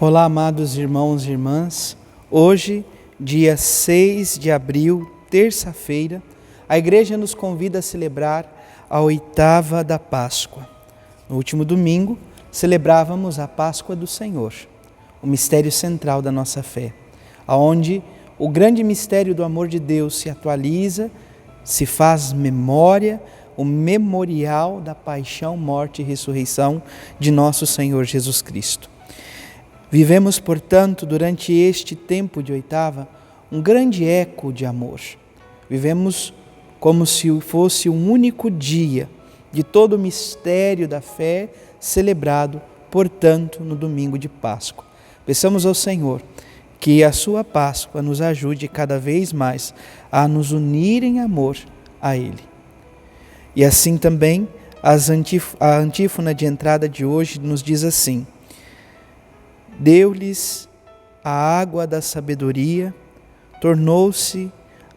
Olá, amados irmãos e irmãs. Hoje, dia 6 de abril, terça-feira, a Igreja nos convida a celebrar a oitava da Páscoa. No último domingo, celebrávamos a Páscoa do Senhor, o mistério central da nossa fé, onde o grande mistério do amor de Deus se atualiza, se faz memória, o memorial da paixão, morte e ressurreição de nosso Senhor Jesus Cristo. Vivemos, portanto, durante este tempo de oitava, um grande eco de amor. Vivemos como se fosse um único dia de todo o mistério da fé celebrado, portanto, no domingo de Páscoa. Peçamos ao Senhor que a sua Páscoa nos ajude cada vez mais a nos unir em amor a Ele. E assim também a antífona de entrada de hoje nos diz assim: deu-lhes a água da sabedoria, tornou-se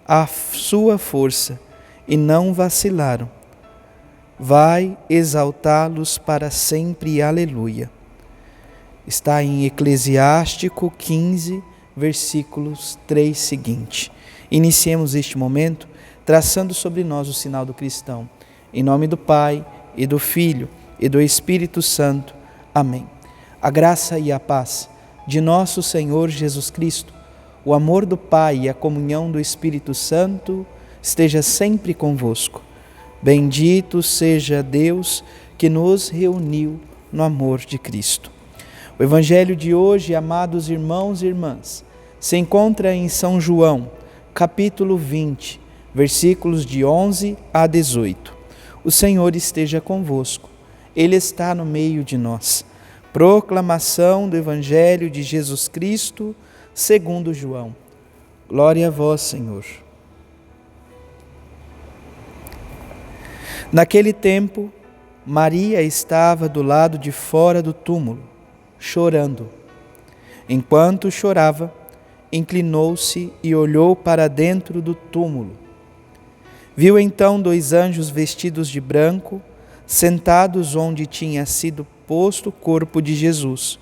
a sua força, e não vacilaram. Vai exaltá-los para sempre. Aleluia. Está em Eclesiástico 15, versículos 3 seguinte. Iniciemos este momento traçando sobre nós o sinal do cristão. Em nome do Pai, e do Filho, e do Espírito Santo. Amém. A graça e a paz de nosso Senhor Jesus Cristo, o amor do Pai e a comunhão do Espírito Santo esteja sempre convosco. Bendito seja Deus que nos reuniu no amor de Cristo. O Evangelho de hoje, amados irmãos e irmãs, se encontra em São João, capítulo 20, versículos de 11 a 18. O Senhor esteja convosco, Ele está no meio de nós. Proclamação do Evangelho de Jesus Cristo, segundo João. Glória a vós, Senhor. Naquele tempo, Maria estava do lado de fora do túmulo, chorando. Enquanto chorava, inclinou-se e olhou para dentro do túmulo. Viu então 2 anjos vestidos de branco, sentados onde tinha sido posto o corpo de Jesus,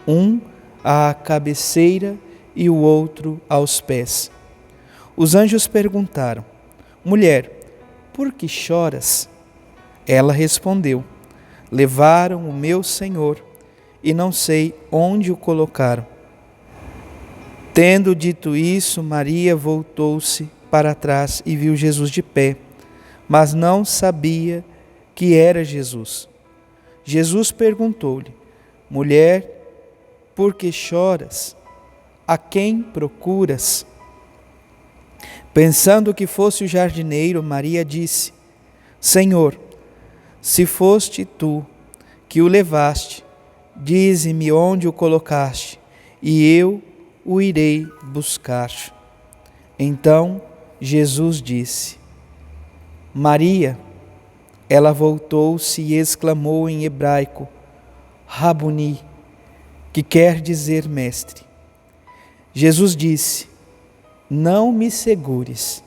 um à cabeceira e o outro aos pés. Os anjos perguntaram: mulher, por que choras? Ela respondeu: levaram o meu Senhor e não sei onde o colocaram. Tendo dito isso, Maria voltou-se para trás e viu Jesus de pé, mas não sabia que era Jesus. Jesus perguntou-lhe: mulher, por que choras? A quem procuras? Pensando que fosse o jardineiro, Maria disse: Senhor, se foste tu que o levaste, dize-me onde o colocaste, e eu o irei buscar. Então Jesus disse: Maria. Ela voltou-se e exclamou em hebraico: Rabuni, que quer dizer mestre. Jesus disse: não me segures,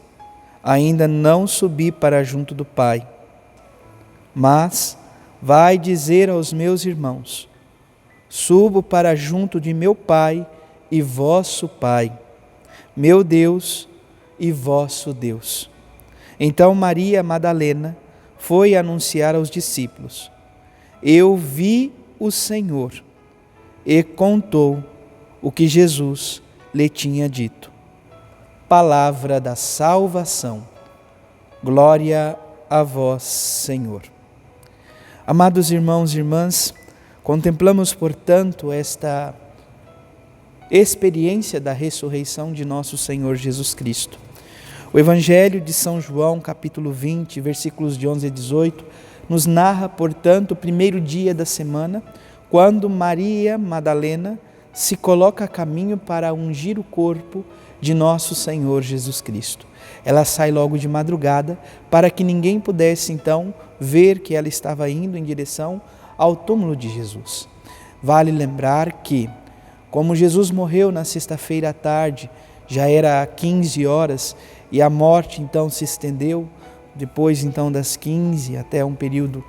ainda não subi para junto do Pai. Mas vai dizer aos meus irmãos: subo para junto de meu Pai e vosso Pai, meu Deus e vosso Deus. Então Maria Madalena foi anunciar aos discípulos: eu vi o Senhor, e contou o que Jesus lhe tinha dito. Palavra da salvação. Glória a vós, Senhor. Amados irmãos e irmãs, contemplamos, portanto, esta experiência da ressurreição de nosso Senhor Jesus Cristo. O Evangelho de São João, capítulo 20, versículos de 11 a 18, nos narra, portanto, o primeiro dia da semana, quando Maria Madalena se coloca a caminho para ungir o corpo de nosso Senhor Jesus Cristo. Ela sai logo de madrugada para que ninguém pudesse, então, ver que ela estava indo em direção ao túmulo de Jesus. Vale lembrar que, como Jesus morreu na sexta-feira à tarde, já era 15 horas, e a morte então se estendeu, depois então das 15 até um período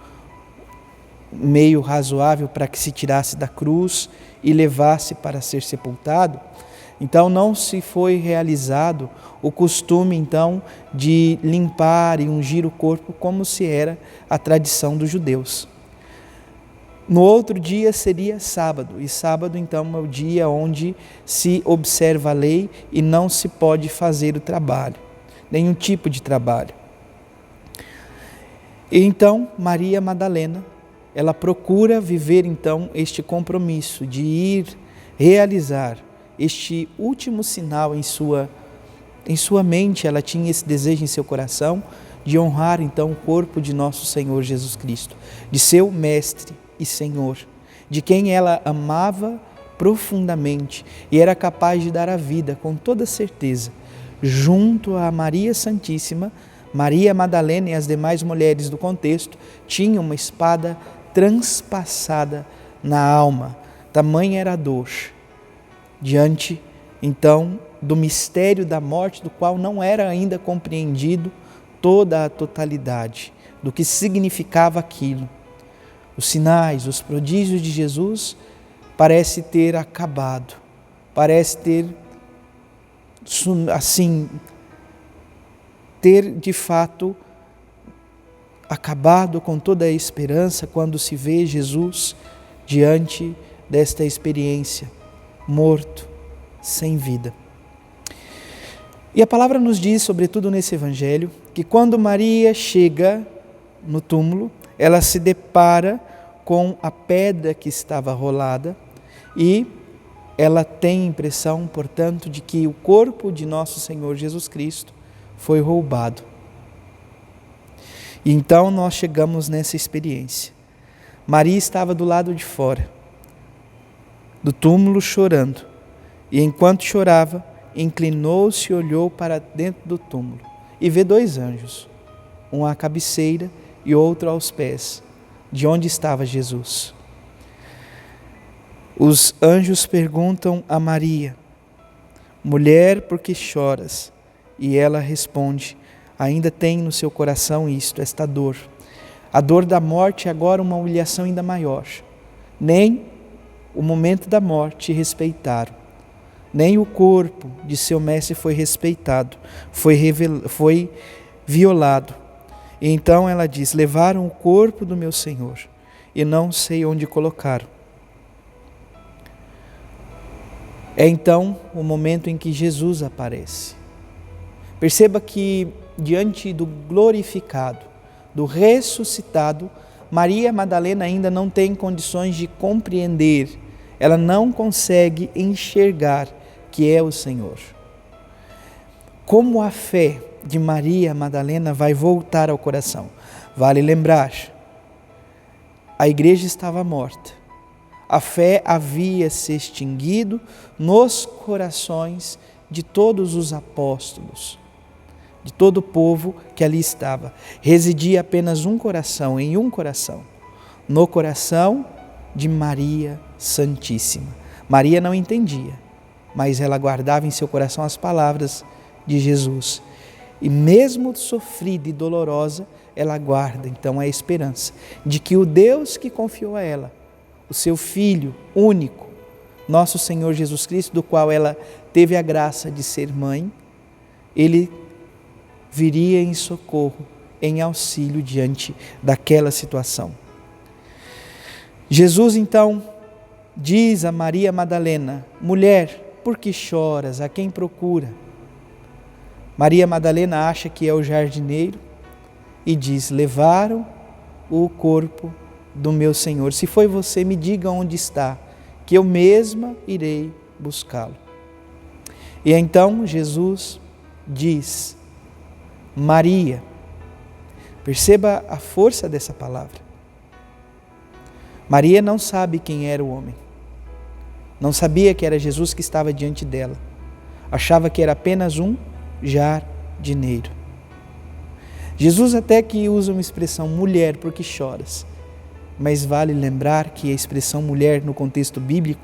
meio razoável para que se tirasse da cruz e levasse para ser sepultado. Então não se foi realizado o costume então de limpar e ungir o corpo como se era a tradição dos judeus. No outro dia seria sábado, e sábado então é o dia onde se observa a lei e não se pode fazer o trabalho, nenhum tipo de trabalho. E então Maria Madalena, ela procura viver então este compromisso de ir realizar este último sinal em sua mente. Ela tinha esse desejo em seu coração de honrar então o corpo de nosso Senhor Jesus Cristo, de seu mestre e Senhor, de quem ela amava profundamente e era capaz de dar a vida com toda certeza, junto a Maria Santíssima. Maria Madalena e as demais mulheres do contexto tinham uma espada transpassada na alma, tamanha era a dor, diante então do mistério da morte, do qual não era ainda compreendido toda a totalidade do que significava aquilo. Os sinais, os prodígios de Jesus parece ter acabado, parece ter ter de fato acabado com toda a esperança quando se vê Jesus diante desta experiência, morto, sem vida. E a palavra nos diz, sobretudo nesse evangelho, que quando Maria chega no túmulo, ela se depara com a pedra que estava rolada e ela tem a impressão, portanto, de que o corpo de nosso Senhor Jesus Cristo foi roubado. E então nós chegamos nessa experiência. Maria estava do lado de fora do túmulo chorando, e enquanto chorava, inclinou-se e olhou para dentro do túmulo e vê 2 anjos, um à cabeceira e outro aos pés, de onde estava Jesus. Os anjos perguntam a Maria: mulher, por que choras? E ela responde: ainda tem no seu coração esta dor. A dor da morte é agora uma humilhação ainda maior. Nem o momento da morte respeitaram, nem o corpo de seu mestre foi respeitado, foi violado. E então ela diz: levaram o corpo do meu Senhor e não sei onde colocaram. É então o momento em que Jesus aparece. Perceba que diante do glorificado, do ressuscitado, Maria Madalena ainda não tem condições de compreender, ela não consegue enxergar que é o Senhor. Como a fé de Maria Madalena vai voltar ao coração? Vale lembrar, a igreja estava morta. A fé havia se extinguido nos corações de todos os apóstolos, de todo o povo que ali estava. Residia apenas um coração, em um coração, no coração de Maria Santíssima. Maria não entendia, mas ela guardava em seu coração as palavras de Jesus. E mesmo sofrida e dolorosa, ela guarda então a esperança de que o Deus que confiou a ela, o seu Filho único, nosso Senhor Jesus Cristo, do qual ela teve a graça de ser mãe, Ele viria em socorro, em auxílio diante daquela situação. Jesus então diz a Maria Madalena: mulher, por que choras? A quem procura? Maria Madalena acha que é o jardineiro e diz: levaram o corpo do meu Senhor. Se foi você, me diga onde está, que eu mesma irei buscá-lo. E então Jesus diz: Maria. Perceba a força dessa palavra. Maria não sabe quem era o homem. Não sabia que era Jesus que estava diante dela. Achava que era apenas um jardineiro. Jesus até que usa uma expressão: mulher, por que choras? Mas vale lembrar que a expressão mulher no contexto bíblico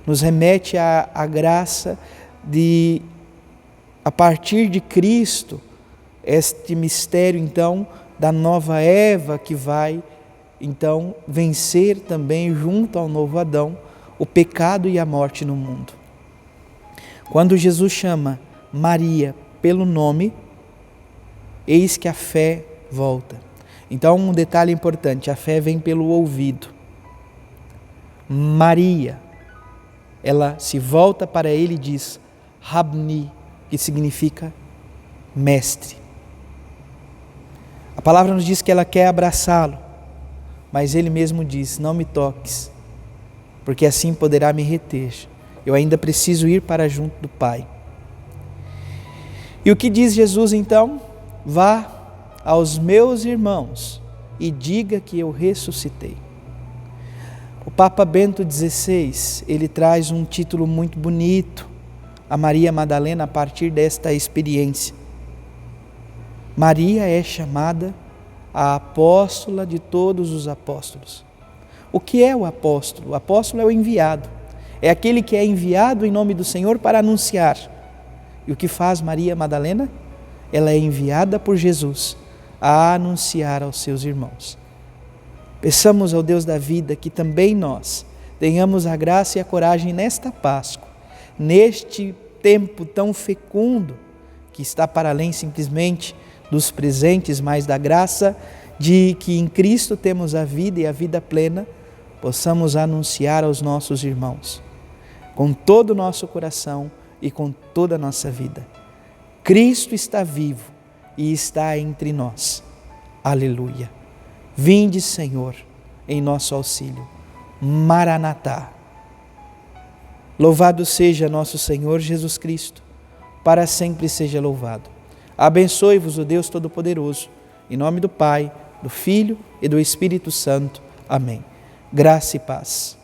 nos remete à graça de, a partir de Cristo, este mistério então da nova Eva que vai então vencer também, junto ao novo Adão, o pecado e a morte no mundo. Quando Jesus chama Maria pelo nome, eis que a fé volta. Então, um detalhe importante, a fé vem pelo ouvido. Maria, ela se volta para ele e diz, Rabni, que significa mestre. A palavra nos diz que ela quer abraçá-lo, mas ele mesmo diz, não me toques, porque assim poderá me reter. Eu ainda preciso ir para junto do Pai. E o que diz Jesus então? Vá aos meus irmãos e diga que eu ressuscitei. O Papa Bento XVI, ele traz um título muito bonito a Maria Madalena a partir desta experiência. Maria é chamada a apóstola de todos os apóstolos. O que é o apóstolo? O apóstolo é o enviado. É aquele que é enviado em nome do Senhor para anunciar. E o que faz Maria Madalena? Ela é enviada por Jesus a anunciar aos seus irmãos. Peçamos ao Deus da vida que também nós tenhamos a graça e a coragem nesta Páscoa, neste tempo tão fecundo, que está para além simplesmente dos presentes, mas da graça de que em Cristo temos a vida e a vida plena, possamos anunciar aos nossos irmãos, com todo o nosso coração e com toda a nossa vida. Cristo está vivo e está entre nós. Aleluia. Vinde, Senhor, em nosso auxílio. Maranatá. Louvado seja nosso Senhor Jesus Cristo, para sempre seja louvado. Abençoe-vos o Deus Todo-Poderoso, em nome do Pai, do Filho e do Espírito Santo. Amém. Graça e paz.